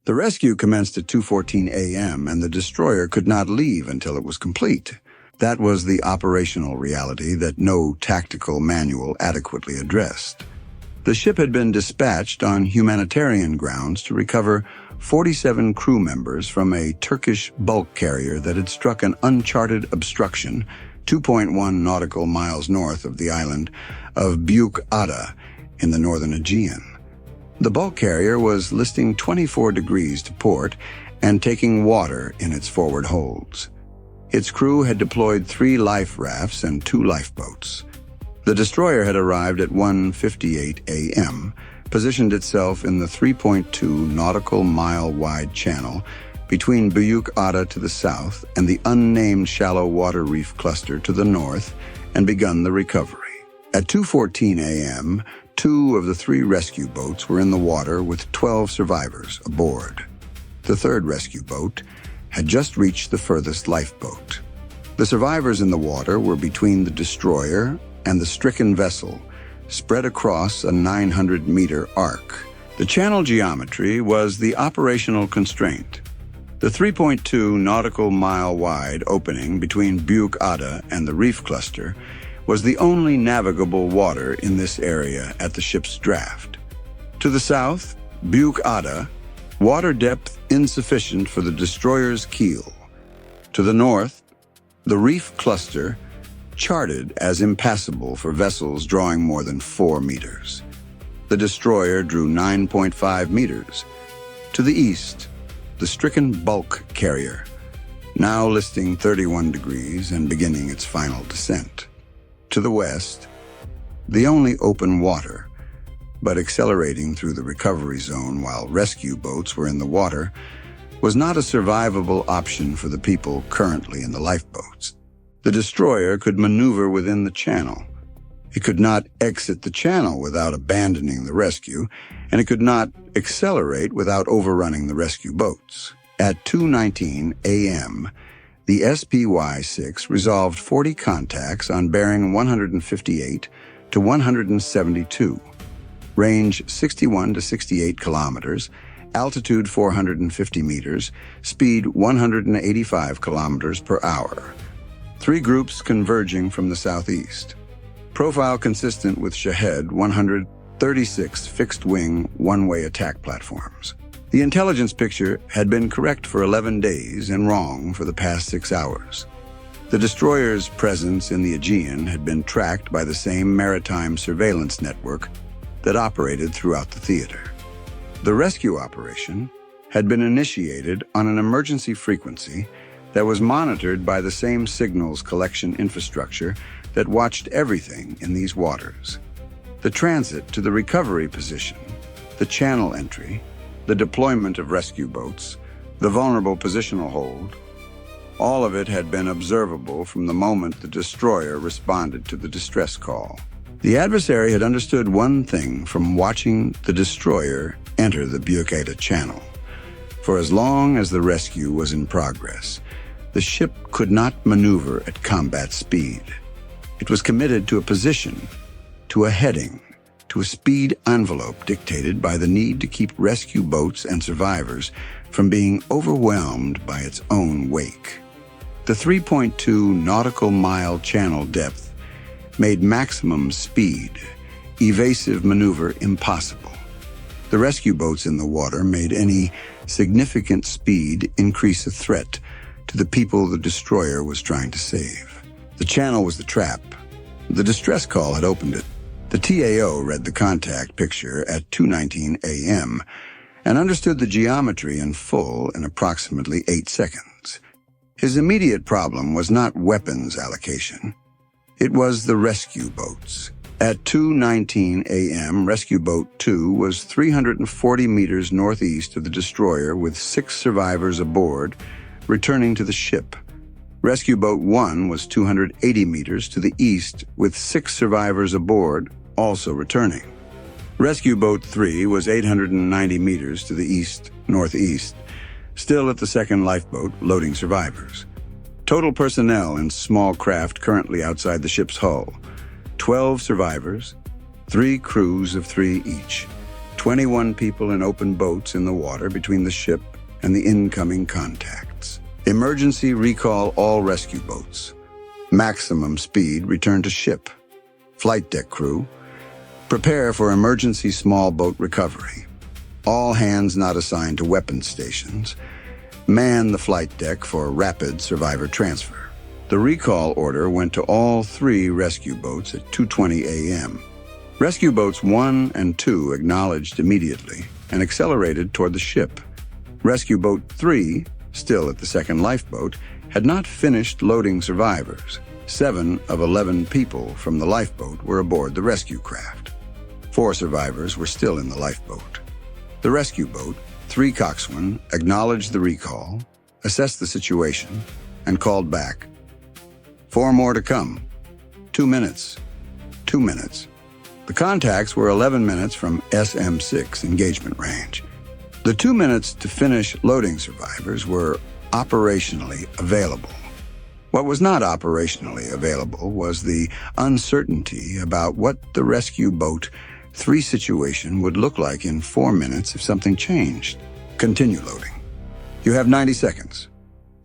The rescue commenced at 2:14 a.m., and the destroyer could not leave until it was complete. That was the operational reality that no tactical manual adequately addressed. The ship had been dispatched on humanitarian grounds to recover 47 crew members from a Turkish bulk carrier that had struck an uncharted obstruction 2.1 nautical miles north of the island of Büyük Ada in the northern Aegean. The bulk carrier was listing 24 degrees to port and taking water in its forward holds. Its crew had deployed 3 life rafts and 2 lifeboats. The destroyer had arrived at 1:58 a.m., positioned itself in the 3.2 nautical mile wide channel between Büyük Ada to the south and the unnamed shallow water reef cluster to the north, and begun the recovery. At 2:14 a.m., 2 of the 3 rescue boats were in the water with 12 survivors aboard. The 3rd rescue boat had just reached the furthest lifeboat. The survivors in the water were between the destroyer and the stricken vessel, spread across a 900-meter arc. The channel geometry was the operational constraint. The 3.2 nautical mile wide opening between Büyük Ada and the reef cluster was the only navigable water in this area at the ship's draft. To the south, Büyük Ada, water depth insufficient for the destroyer's keel. To the north, the reef cluster charted as impassable for vessels drawing more than 4 meters. The destroyer drew 9.5 meters. To the east, the stricken bulk carrier, now listing 31 degrees and beginning its final descent. To the west, the only open water, but accelerating through the recovery zone while rescue boats were in the water, was not a survivable option for the people currently in the lifeboats. The destroyer could maneuver within the channel. It could not exit the channel without abandoning the rescue, and it could not accelerate without overrunning the rescue boats. At 2:19 a.m., the SPY-6 resolved 40 contacts on bearing 158 to 172, range 61 to 68 kilometers, altitude 450 meters, speed 185 kilometers per hour. 3 groups converging from the southeast. Profile consistent with Shahed-136 fixed-wing one-way attack platforms. The intelligence picture had been correct for 11 days and wrong for the past 6 hours. The destroyer's presence in the Aegean had been tracked by the same maritime surveillance network that operated throughout the theater. The rescue operation had been initiated on an emergency frequency that was monitored by the same signals collection infrastructure that watched everything in these waters. The transit to the recovery position, the channel entry, the deployment of rescue boats, the vulnerable positional hold, all of it had been observable from the moment the destroyer responded to the distress call. The adversary had understood one thing from watching the destroyer enter the Büyük Ada channel. For as long as the rescue was in progress, the ship could not maneuver at combat speed. It was committed to a position, to a heading, to a speed envelope dictated by the need to keep rescue boats and survivors from being overwhelmed by its own wake. The 3.2 nautical mile channel depth made maximum speed, evasive maneuver impossible. The rescue boats in the water made any significant speed increase a threat to the people the destroyer was trying to save. The channel was the trap. The distress call had opened it. The TAO read the contact picture at 2:19 a.m. and understood the geometry in full in approximately 8 seconds. His immediate problem was not weapons allocation. It was the rescue boats. At 2:19 a.m., Rescue Boat 2 was 340 meters northeast of the destroyer with 6 survivors aboard, returning to the ship. Rescue Boat 1 was 280 meters to the east with 6 survivors aboard, also returning. Rescue Boat 3 was 890 meters to the east-northeast, still at the second lifeboat, loading survivors. Total personnel in small craft currently outside the ship's hull: 12 survivors, 3 crews of 3 each, 21 people in open boats in the water between the ship and the incoming contacts. Emergency recall all rescue boats. Maximum speed return to ship. Flight deck crew, prepare for emergency small boat recovery. All hands not assigned to weapons stations. Man the flight deck for rapid survivor transfer. The recall order went to all 3 rescue boats at 2:20 a.m. Rescue boats 1 and 2 acknowledged immediately and accelerated toward the ship. Rescue boat 3, still at the second lifeboat, had not finished loading survivors. 7 of 11 people from the lifeboat were aboard the rescue craft. 4 survivors were still in the lifeboat. The rescue boat, 3 coxswain, acknowledged the recall, assessed the situation, and called back. 4 more to come. 2 minutes. 2 minutes. The contacts were 11 minutes from SM-6 engagement range. The 2 minutes to finish loading survivors were operationally available. What was not operationally available was the uncertainty about what the rescue boat 3 situation would look like in 4 minutes if something changed. Continue loading. You have 90 seconds.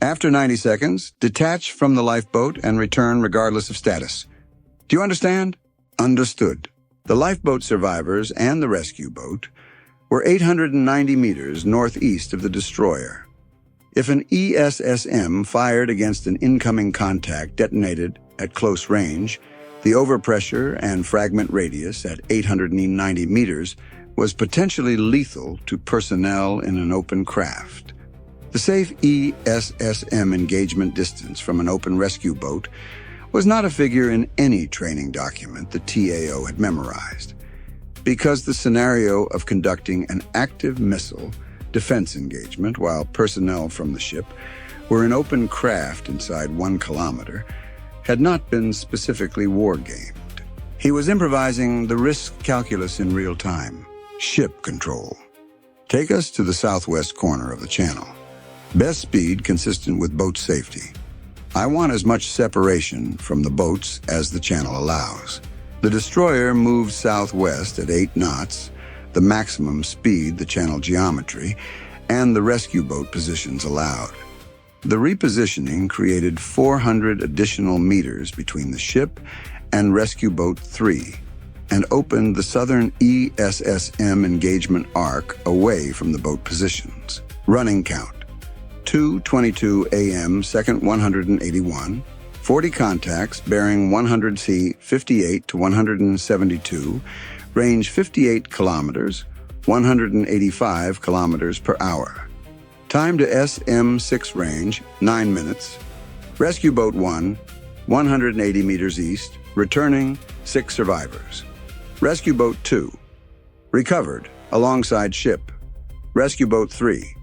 After 90 seconds, detach from the lifeboat and return regardless of status. Do you understand? Understood. The lifeboat survivors and the rescue boat were 890 meters northeast of the destroyer. If an ESSM fired against an incoming contact detonated at close range, the overpressure and fragment radius at 890 meters was potentially lethal to personnel in an open craft. The safe ESSM engagement distance from an open rescue boat was not a figure in any training document the TAO had memorized, because the scenario of conducting an active missile defense engagement while personnel from the ship were in open craft inside 1 kilometer had not been specifically war-gamed. He was improvising the risk calculus in real time. Ship control. Take us to the southwest corner of the channel. Best speed consistent with boat safety. I want as much separation from the boats as the channel allows. The destroyer moved southwest at 8 knots, the maximum speed the channel geometry, and the rescue boat positions allowed. The repositioning created 400 additional meters between the ship and rescue boat 3 and opened the southern ESSM engagement arc away from the boat positions. Running count. 2:22 a.m., second 181, 40 contacts bearing 100C 58 to 172, range 58 kilometers, 185 kilometers per hour. Time to SM-6 range, 9 minutes. Rescue Boat 1, 180 meters east, returning 6 survivors. Rescue Boat 2, recovered alongside ship. Rescue Boat 3,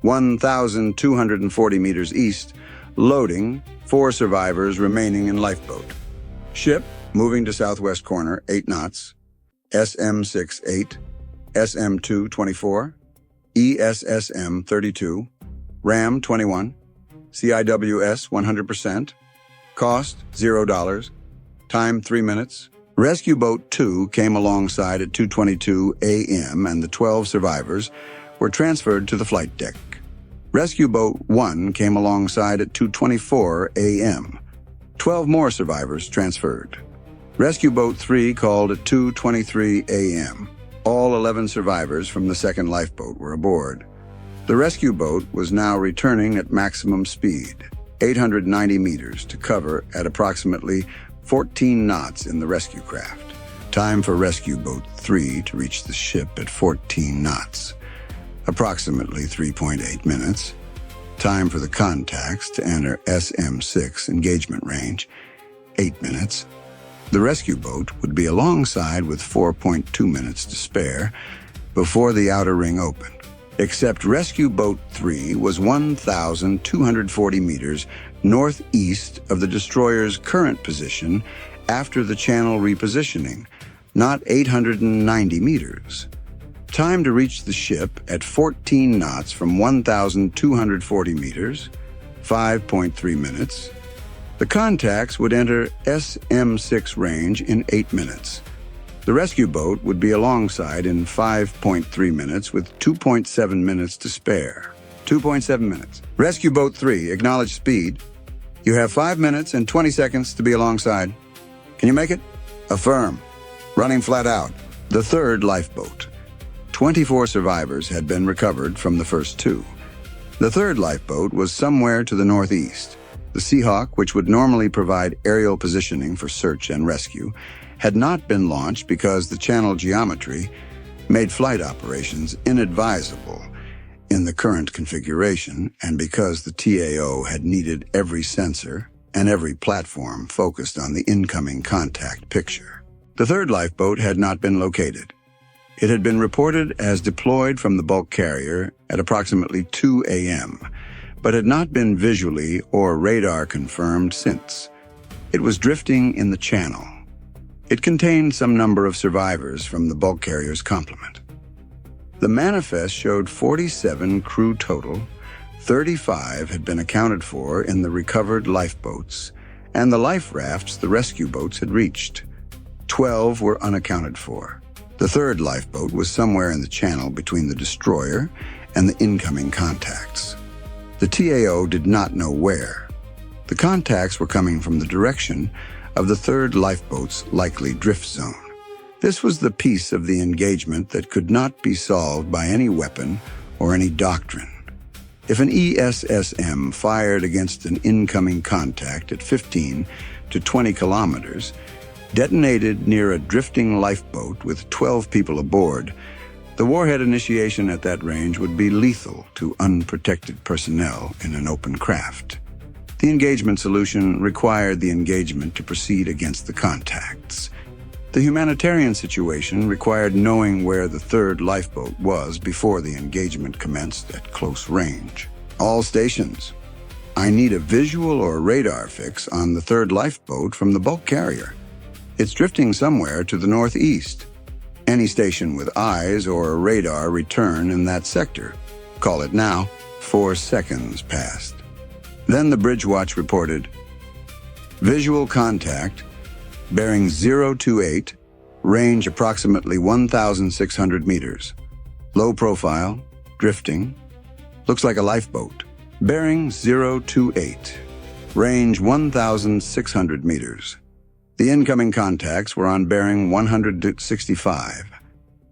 1,240 meters east, loading 4 survivors remaining in lifeboat. Ship, moving to southwest corner, 8 knots. SM-6 8, SM-2 24, ESSM 32, RAM 21, CIWS 100%, cost $0, time 3 minutes. Rescue Boat 2 came alongside at 2:22 a.m. and the 12 survivors were transferred to the flight deck. Rescue Boat 1 came alongside at 2:24 a.m. 12 more survivors transferred. Rescue Boat 3 called at 2:23 a.m. All 11 survivors from the second lifeboat were aboard. The rescue boat was now returning at maximum speed, 890 meters to cover at approximately 14 knots in the rescue craft. Time for Rescue Boat 3 to reach the ship at 14 knots, approximately 3.8 minutes. Time for the contacts to enter SM-6 engagement range, 8 minutes. The rescue boat would be alongside with 4.2 minutes to spare before the outer ring opened. Except Rescue Boat 3 was 1,240 meters northeast of the destroyer's current position after the channel repositioning, not 890 meters. Time to reach the ship at 14 knots from 1,240 meters, 5.3 minutes. The contacts would enter SM-6 range in 8 minutes. The rescue boat would be alongside in 5.3 minutes with 2.7 minutes to spare. 2.7 minutes. Rescue boat 3, acknowledge speed. You have 5 minutes and 20 seconds to be alongside. Can you make it? Affirm. Running flat out. The third lifeboat. 24 survivors had been recovered from the first 2. The third lifeboat was somewhere to the northeast. The Seahawk, which would normally provide aerial positioning for search and rescue, had not been launched because the channel geometry made flight operations inadvisable in the current configuration, and because the TAO had needed every sensor and every platform focused on the incoming contact picture. The third lifeboat had not been located. It had been reported as deployed from the bulk carrier at approximately 2 a.m., but had not been visually or radar confirmed since. It was drifting in the channel. It contained some number of survivors from the bulk carrier's complement. The manifest showed 47 crew total, 35 had been accounted for in the recovered lifeboats, and the life rafts the rescue boats had reached. 12 were unaccounted for. The third lifeboat was somewhere in the channel between the destroyer and the incoming contacts. The TAO did not know where. The contacts were coming from the direction of the third lifeboat's likely drift zone. This was the piece of the engagement that could not be solved by any weapon or any doctrine. If an ESSM fired against an incoming contact at 15 to 20 kilometers, detonated near a drifting lifeboat with 12 people aboard, the warhead initiation at that range would be lethal to unprotected personnel in an open craft. The engagement solution required the engagement to proceed against the contacts. The humanitarian situation required knowing where the third lifeboat was before the engagement commenced at close range. All stations, I need a visual or radar fix on the third lifeboat from the bulk carrier. It's drifting somewhere to the northeast. Any station with eyes or a radar return in that sector. Call it now. 4 seconds passed. Then the bridge watch reported, visual contact, bearing 028, range approximately 1,600 meters. Low profile, drifting, looks like a lifeboat. Bearing 028, range 1,600 meters. The incoming contacts were on bearing 165.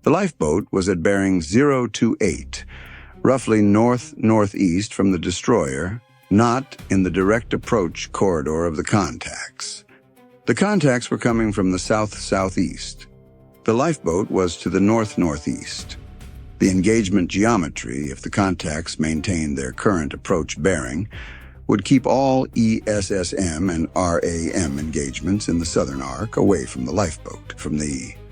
The lifeboat was at bearing 028, roughly north-northeast from the destroyer, not in the direct approach corridor of the contacts. The contacts were coming from the south-southeast. The lifeboat was to the north-northeast. The engagement geometry, if the contacts maintained their current approach bearing, would keep all ESSM and RAM engagements in the southern arc away from the lifeboat,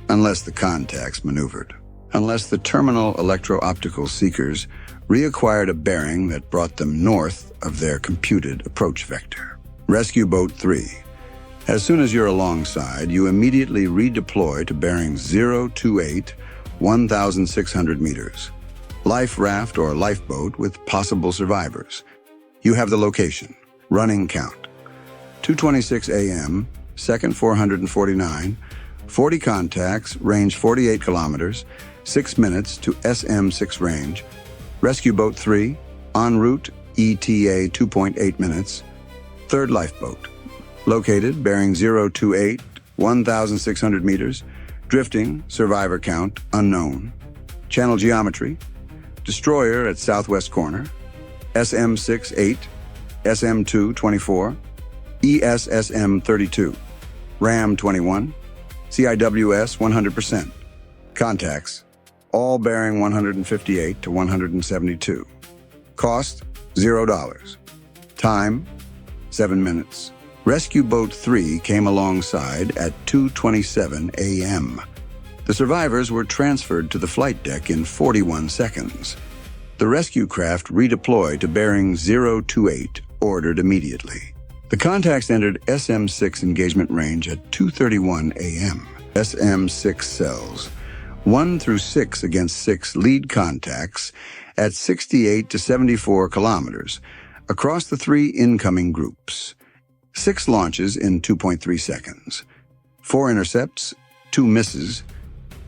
unless the contacts maneuvered. Unless the terminal electro-optical seekers reacquired a bearing that brought them north of their computed approach vector. Rescue Boat 3. As soon as you're alongside, you immediately redeploy to bearing 028, 1,600 meters. Life raft or lifeboat with possible survivors. You have the location. Running count. 2:26 a.m., second 449, 40 contacts, range 48 kilometers, 6 minutes to SM6 range. Rescue Boat 3, en route, ETA 2.8 minutes. Third lifeboat. Located, bearing 028, 1,600 meters. Drifting, survivor count, unknown. Channel geometry. Destroyer at southwest corner. SM6 8, SM2 24, ESSM 32, RAM 21, CIWS 100%. Contacts, all bearing 158 to 172. Cost, $0. Time, 7 minutes. Rescue Boat 3 came alongside at 2:27 a.m. The survivors were transferred to the flight deck in 41 seconds. The rescue craft redeployed to bearing 028, ordered immediately. The contacts entered SM6 engagement range at 2:31 a.m. SM6 cells, 1 through 6 against 6 lead contacts at 68 to 74 kilometers across the 3 incoming groups. 6 launches in 2.3 seconds. 4 intercepts, 2 misses,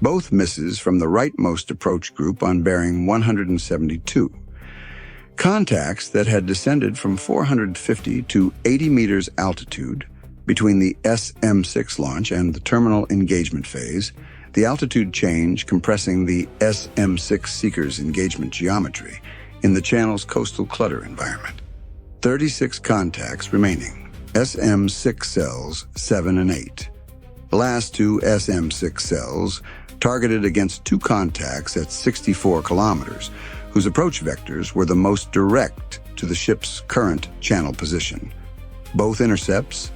both misses from the rightmost approach group on bearing 172. Contacts that had descended from 450 to 80 meters altitude between the SM-6 launch and the terminal engagement phase, the altitude change compressing the SM-6 seeker's engagement geometry in the channel's coastal clutter environment. 36 contacts remaining, SM-6 cells 7 and 8. The last two SM-6 cells targeted against two contacts at 64 kilometers, whose approach vectors were the most direct to the ship's current channel position. Both intercepts,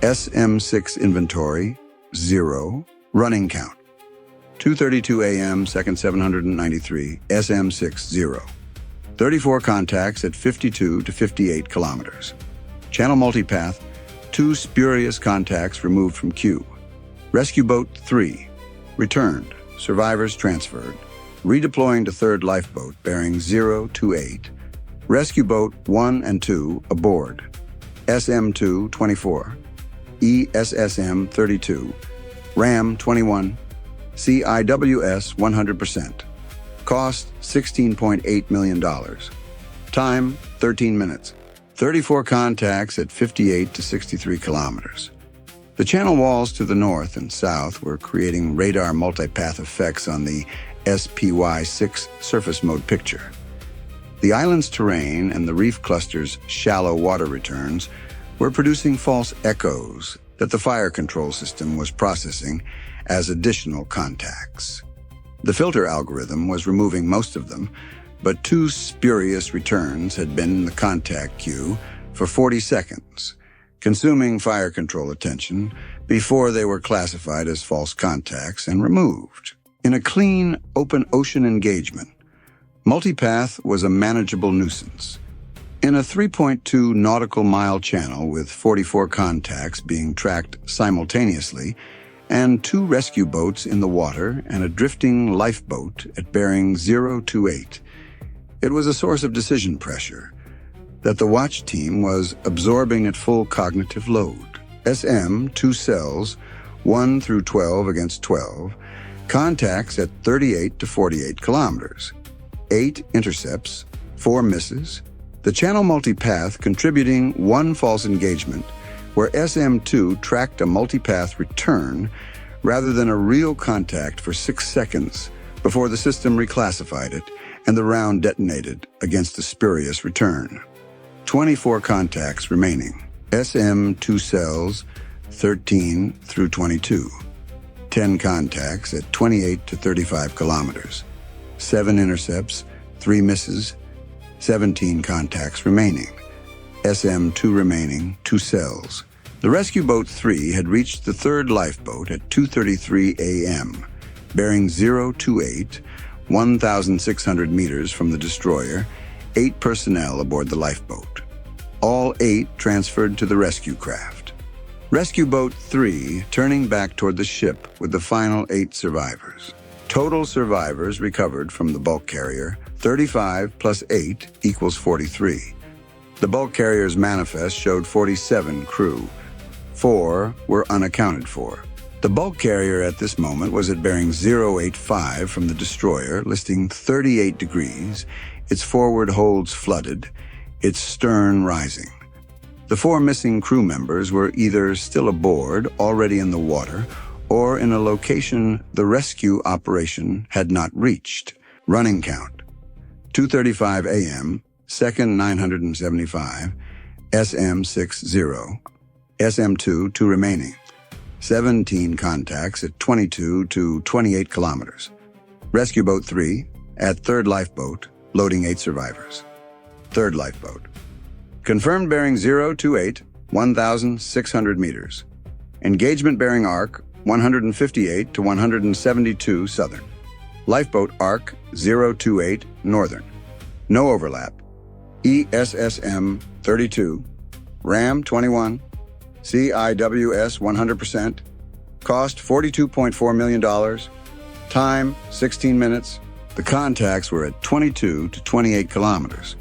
SM-6 inventory, 0, running count. 2:32 a.m., second 793, SM-6, 0. 34 contacts at 52 to 58 kilometers. Channel multipath, 2 spurious contacts removed from queue. Rescue boat 3, returned, survivors transferred. Redeploying to third lifeboat bearing 028. Rescue boat 1 and 2 aboard. SM-2 24. ESSM 32. RAM 21. CIWS 100%. Cost $16.8 million. Time 13 minutes. 34 contacts at 58 to 63 kilometers. The channel walls to the north and south were creating radar multipath effects on the SPY-6 surface mode picture. The island's terrain and the reef cluster's shallow water returns were producing false echoes that the fire control system was processing as additional contacts. The filter algorithm was removing most of them, but 2 spurious returns had been in the contact queue for 40 seconds, consuming fire control attention before they were classified as false contacts and removed. In a clean, open ocean engagement, multipath was a manageable nuisance. In a 3.2 nautical mile channel with 44 contacts being tracked simultaneously and 2 rescue boats in the water and a drifting lifeboat at bearing 028, it was a source of decision pressure that the watch team was absorbing at full cognitive load. SM, 2 cells, 1 through 12 against 12, contacts at 38 to 48 kilometers, 8 intercepts, 4 misses, the channel multipath contributing 1 false engagement, where SM-2 tracked a multipath return rather than a real contact for 6 seconds before the system reclassified it and the round detonated against a spurious return. 24 contacts remaining, SM-2 cells 13 through 22. 10 contacts at 28 to 35 kilometers. 7 intercepts, 3 misses, 17 contacts remaining. SM-2 remaining, 2 cells. The rescue boat 3 had reached the third lifeboat at 2:33 a.m., bearing 028, 1,600 meters from the destroyer, 8 personnel aboard the lifeboat. All 8 transferred to the rescue craft. Rescue boat 3 turning back toward the ship with the final 8 survivors. Total survivors recovered from the bulk carrier, 35 plus 8 equals 43. The bulk carrier's manifest showed 47 crew. 4 were unaccounted for. The bulk carrier at this moment was at bearing 085 from the destroyer, listing 38 degrees, its forward holds flooded, its stern rising. The 4 missing crew members were either still aboard, already in the water, or in a location the rescue operation had not reached. Running count: 2:35 a.m., second 975, SM-60, SM-2, 2 remaining. 17 contacts at 22 to 28 kilometers. Rescue boat 3 at third lifeboat, loading 8 survivors. Third lifeboat. Confirmed bearing 028, 1,600 meters. Engagement bearing arc 158 to 172 southern. Lifeboat arc 028 northern. No overlap. ESSM 32. RAM 21. CIWS 100%. Cost $42.4 million. Time 16 minutes. The contacts were at 22 to 28 kilometers.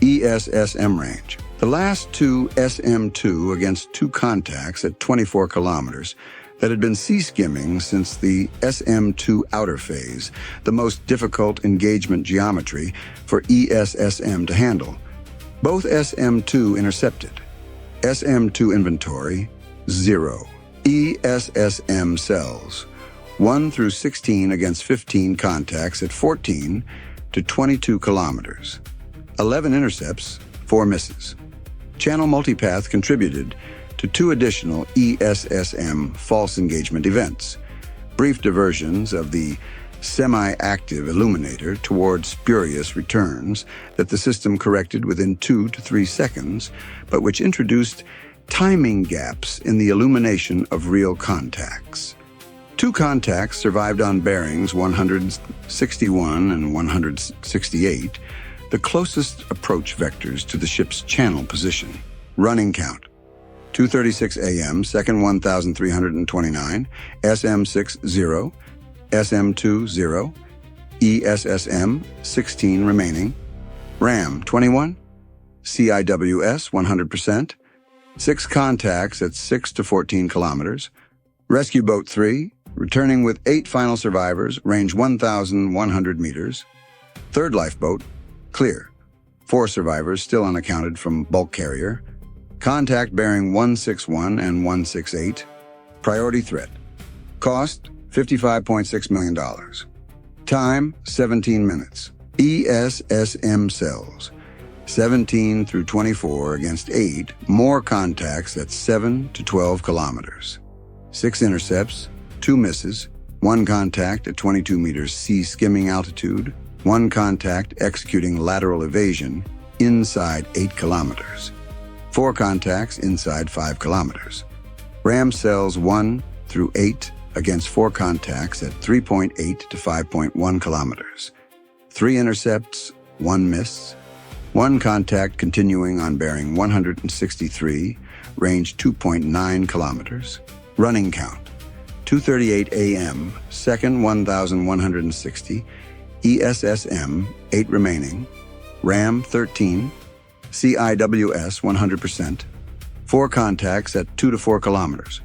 ESSM range. The last 2 SM-2 against 2 contacts at 24 kilometers that had been sea skimming since the SM-2 outer phase, the most difficult engagement geometry for ESSM to handle. Both SM-2 intercepted. SM-2 inventory, 0. ESSM cells, 1 through 16 against 15 contacts at 14 to 22 kilometers. 11 intercepts, 4 misses. Channel multipath contributed to 2 additional ESSM false engagement events, brief diversions of the semi-active illuminator toward spurious returns that the system corrected within 2 to 3 seconds, but which introduced timing gaps in the illumination of real contacts. 2 contacts survived on bearings 161 and 168, the closest approach vectors to the ship's channel position. Running count: 2:36 a.m., second 1,329, SM-6 0, SM-2 0, ESSM 16 remaining, RAM 21, CIWS 100%, 6 contacts at 6 to 14 kilometers, Rescue Boat 3, returning with 8 final survivors, range 1,100 meters, third lifeboat, clear, 4 survivors still unaccounted from bulk carrier, contact bearing 161 and 168, priority threat, cost $55.6 million, time 17 minutes, ESSM cells, 17 through 24 against 8, more contacts at 7 to 12 kilometers. 6 intercepts, 2 misses, 1 contact at 22 meters sea skimming altitude, 1 contact executing lateral evasion inside 8 kilometers. 4 contacts inside 5 kilometers. RAM cells 1 through 8 against 4 contacts at 3.8 to 5.1 kilometers. 3 intercepts, 1 miss, 1 contact continuing on bearing 163, range 2.9 kilometers. Running count: 2:38 a.m., second 1,160, ESSM 8 remaining, RAM 13, CIWS 100%, 4 contacts at 2 to 4 kilometers.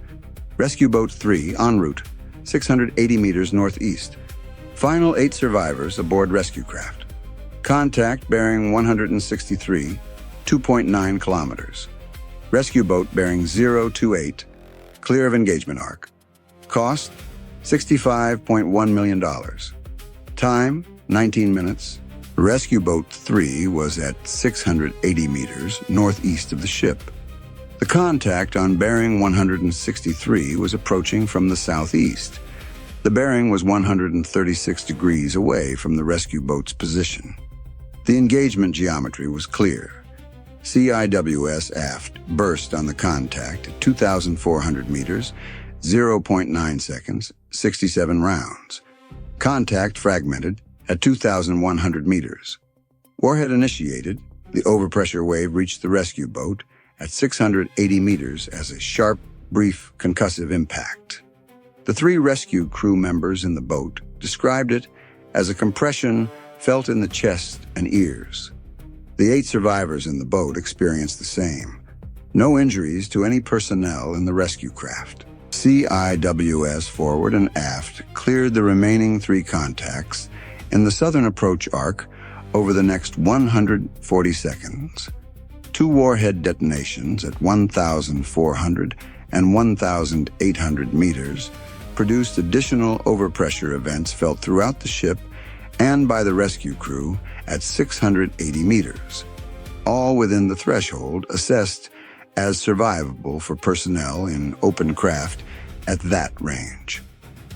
Rescue Boat 3 en route, 680 meters northeast. Final 8 survivors aboard rescue craft. Contact bearing 163, 2.9 kilometers. Rescue boat bearing 028, clear of engagement arc. Cost, $65.1 million. Time, 19 minutes. Rescue Boat 3 was at 680 meters northeast of the ship. The contact on bearing 163 was approaching from the southeast. The bearing was 136 degrees away from the rescue boat's position. The engagement geometry was clear. CIWS aft burst on the contact at 2,400 meters, 0.9 seconds, 67 rounds. Contact fragmented at 2,100 meters. Warhead initiated, the overpressure wave reached the rescue boat at 680 meters as a sharp, brief, concussive impact. The 3 rescue crew members in the boat described it as a compression felt in the chest and ears. The 8 survivors in the boat experienced the same. No injuries to any personnel in the rescue craft. CIWS forward and aft cleared the remaining 3 contacts in the southern approach arc over the next 140 seconds. 2 warhead detonations at 1,400 and 1,800 meters produced additional overpressure events felt throughout the ship and by the rescue crew at 680 meters, all within the threshold assessed as survivable for personnel in open craft at that range.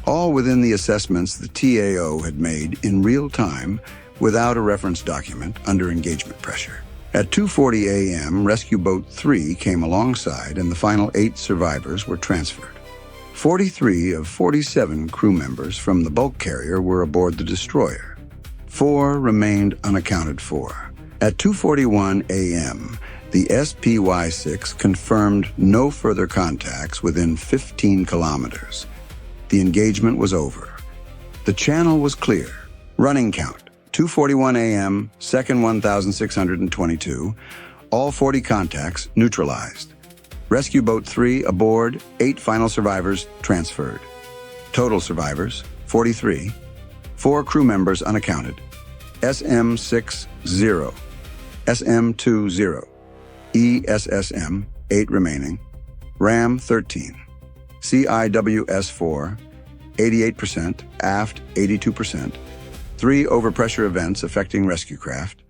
All within the assessments the TAO had made in real time without a reference document under engagement pressure. At 2:40 a.m., Rescue Boat 3 came alongside and the final 8 survivors were transferred. 43 of 47 crew members from the bulk carrier were aboard the destroyer. 4 remained unaccounted for. At 2:41 a.m., the SPY-6 confirmed no further contacts within 15 kilometers. The engagement was over. The channel was clear. Running count: 2:41 a.m., second 1,622, all 40 contacts neutralized. Rescue Boat 3 aboard, 8 final survivors transferred. Total survivors, 43. 4 crew members unaccounted. SM-60, SM-20, ESSM, 8 remaining. RAM, 13. CIWS-4, 88%, aft, 82%. 3 overpressure events affecting rescue craft.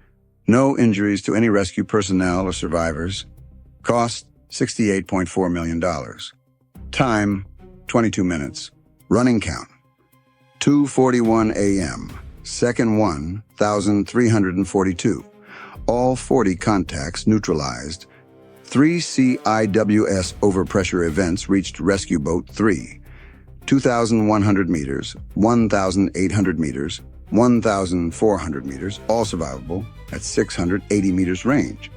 No injuries to any rescue personnel or survivors. Cost, $68.4 million. Time, 22 minutes. Running count, 2:41 a.m., second 1,342. All 40 contacts neutralized. 3 CIWS overpressure events reached Rescue Boat 3. 2,100 meters, 1,800 meters, 1,400 meters, all survivable at 680 meters range.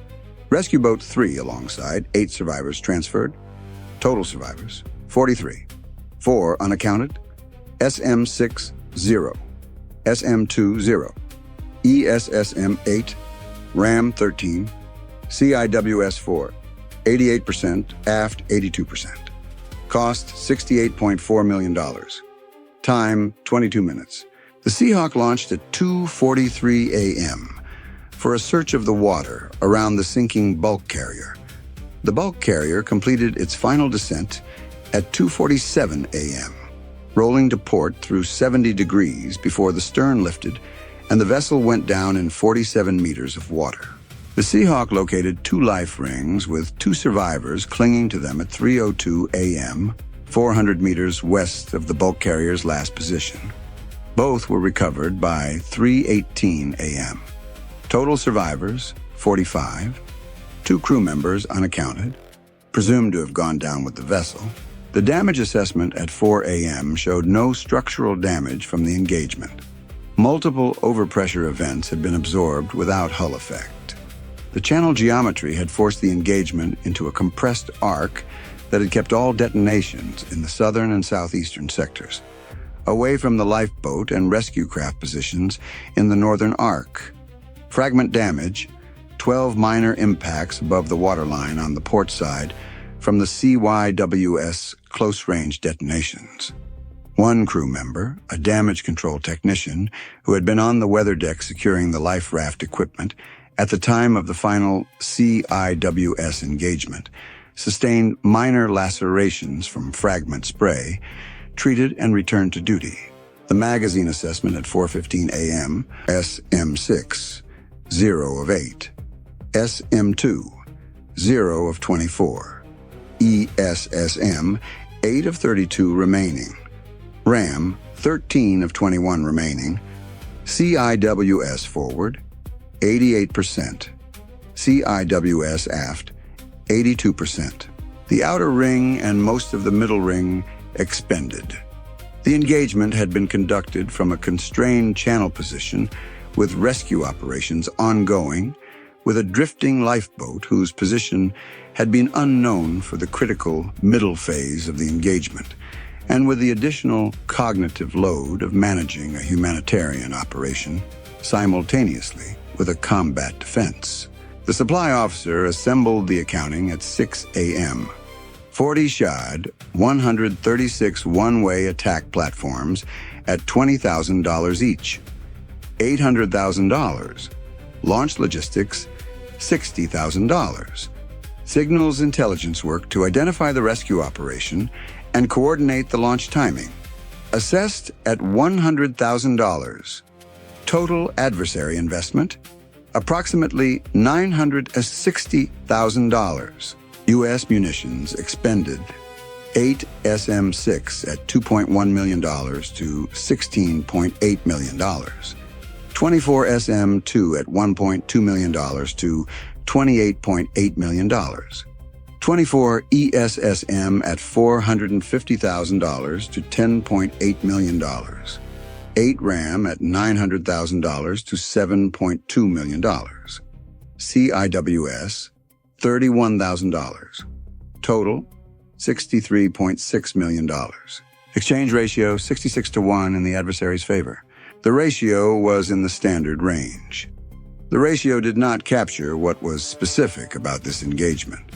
Rescue Boat 3 alongside 8 survivors transferred. Total survivors, 43. 4 unaccounted. SM-60, SM-20, ESSM-8, RAM-13, CIWS-4, 88%, aft 82%. Cost $68.4 million. Time 22 minutes. The Seahawk launched at 2:43 a.m. for a search of the water around the sinking bulk carrier. The bulk carrier completed its final descent at 2:47 a.m., rolling to port through 70 degrees before the stern lifted and the vessel went down in 47 meters of water. The Seahawk located 2 life rings with 2 survivors clinging to them at 3:02 a.m., 400 meters west of the bulk carrier's last position. Both were recovered by 3:18 a.m. Total survivors, 45. 2 crew members unaccounted, presumed to have gone down with the vessel. The damage assessment at 4 a.m. showed no structural damage from the engagement. Multiple overpressure events had been absorbed without hull effect. The channel geometry had forced the engagement into a compressed arc that had kept all detonations in the southern and southeastern sectors, away from the lifeboat and rescue craft positions in the northern arc. Fragment damage, 12 minor impacts above the waterline on the port side from the CIWS close-range detonations. 1 crew member, a damage control technician who had been on the weather deck securing the life raft equipment at the time of the final CIWS engagement, sustained minor lacerations from fragment spray, treated and returned to duty. The magazine assessment at 4:15 a.m., SM-6, 0 of 8. SM-2, 0 of 24. ESSM, 8 of 32 remaining. RAM, 13 of 21 remaining. CIWS forward, 88%. CIWS aft, 82%. The outer ring and most of the middle ring expended. The engagement had been conducted from a constrained channel position with rescue operations ongoing, with a drifting lifeboat whose position had been unknown for the critical middle phase of the engagement, and with the additional cognitive load of managing a humanitarian operation simultaneously with a combat defense. The supply officer assembled the accounting at 6 a.m. 40 Shahed, 136 one-way attack platforms at $20,000 each. $800,000. Launch logistics, $60,000. Signals intelligence work to identify the rescue operation and coordinate the launch timing. Assessed at $100,000. Total adversary investment, approximately $960,000. U.S. munitions expended, 8 SM-6 at $2.1 million to $16.8 million. 24 SM-2 at $1.2 million to $28.8 million. 24 ESSM at $450,000 to $10.8 million. 8 RAM at $900,000 to $7.2 million. CIWS, $31,000. Total, $63.6 million. Exchange ratio, 66-1 in the adversary's favor. The ratio was in the standard range. The ratio did not capture what was specific about this engagement.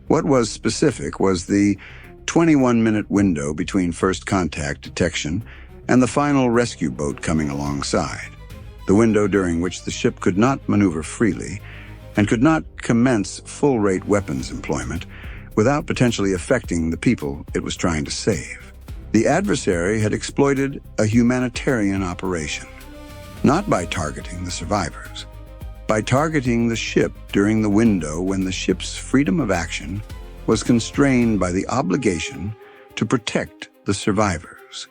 What was specific was the 21-minute window between first contact detection and the final rescue boat coming alongside, the window during which the ship could not maneuver freely and could not commence full-rate weapons employment without potentially affecting the people it was trying to save. The adversary had exploited a humanitarian operation, not by targeting the survivors, by targeting the ship during the window when the ship's freedom of action was constrained by the obligation to protect the survivors.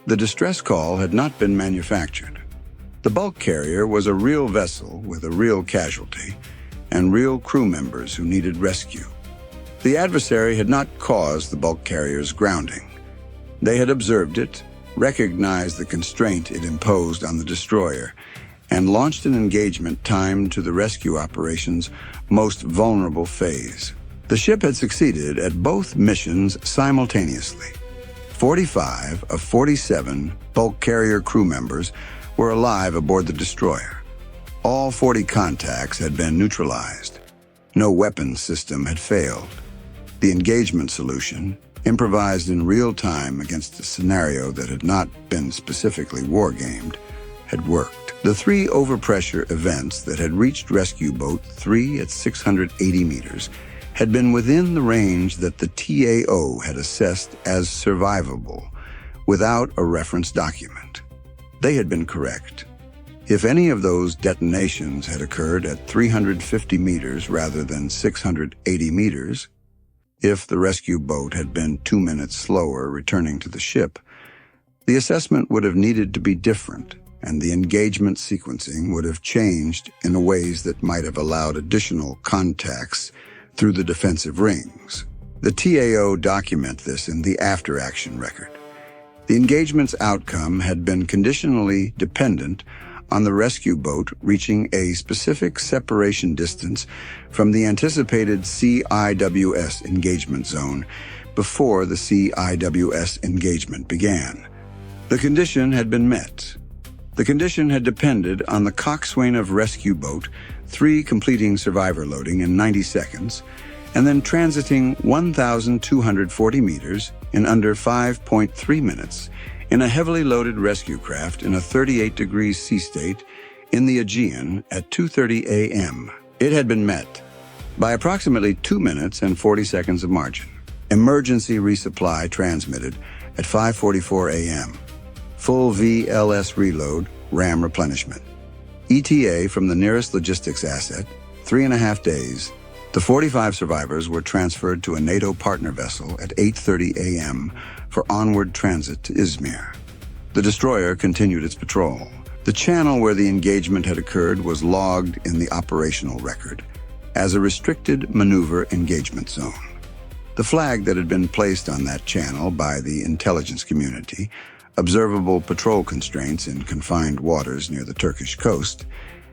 The distress call had not been manufactured. The bulk carrier was a real vessel with a real casualty and real crew members who needed rescue. The adversary had not caused the bulk carrier's grounding. They had observed it, recognized the constraint it imposed on the destroyer, and launched an engagement timed to the rescue operation's most vulnerable phase. The ship had succeeded at both missions simultaneously. 45 of 47 bulk carrier crew members were alive aboard the destroyer. All 40 contacts had been neutralized. No weapons system had failed. The engagement solution, improvised in real time against a scenario that had not been specifically wargamed, had worked. The 3 overpressure events that had reached Rescue Boat 3 at 680 meters had been within the range that the TAO had assessed as survivable, without a reference document. They had been correct. If any of those detonations had occurred at 350 meters rather than 680 meters, if the rescue boat had been 2 minutes slower returning to the ship, the assessment would have needed to be different, and the engagement sequencing would have changed in ways that might have allowed additional contacts through the defensive rings. The TAO document this in the after-action record. The engagement's outcome had been conditionally dependent on the rescue boat reaching a specific separation distance from the anticipated CIWS engagement zone before the CIWS engagement began. The condition had been met. The condition had depended on the coxswain of rescue boat 3 completing survivor loading in 90 seconds and then transiting 1,240 meters in under 5.3 minutes in a heavily loaded rescue craft in a 38-degree sea state in the Aegean at 2:30 a.m. It had been met by approximately 2 minutes and 40 seconds of margin. Emergency resupply transmitted at 5:44 a.m. Full VLS reload, RAM replenishment. ETA from the nearest logistics asset, 3.5 days. The 45 survivors were transferred to a NATO partner vessel at 8:30 a.m. for onward transit to Izmir. The destroyer continued its patrol. The channel where the engagement had occurred was logged in the operational record as a restricted maneuver engagement zone. The flag that had been placed on that channel by the intelligence community, observable patrol constraints in confined waters near the Turkish coast,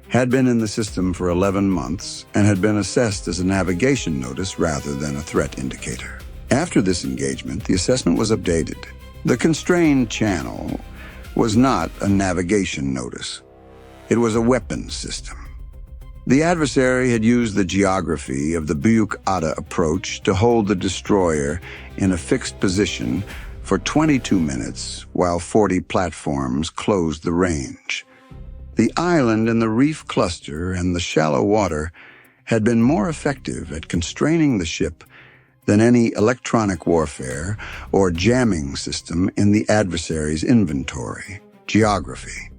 had been in the system for 11 months and had been assessed as a navigation notice rather than a threat indicator. After this engagement, the assessment was updated. The constrained channel was not a navigation notice. It was a weapons system. The adversary had used the geography of the Büyük Ada approach to hold the destroyer in a fixed position for 22 minutes while 40 platforms closed the range. The island and the reef cluster and the shallow water had been more effective at constraining the ship than any electronic warfare or jamming system in the adversary's inventory. Geography.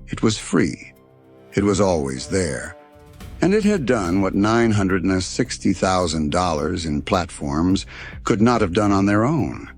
It was free. It was always there. And it had done what $960,000 in platforms could not have done on their own.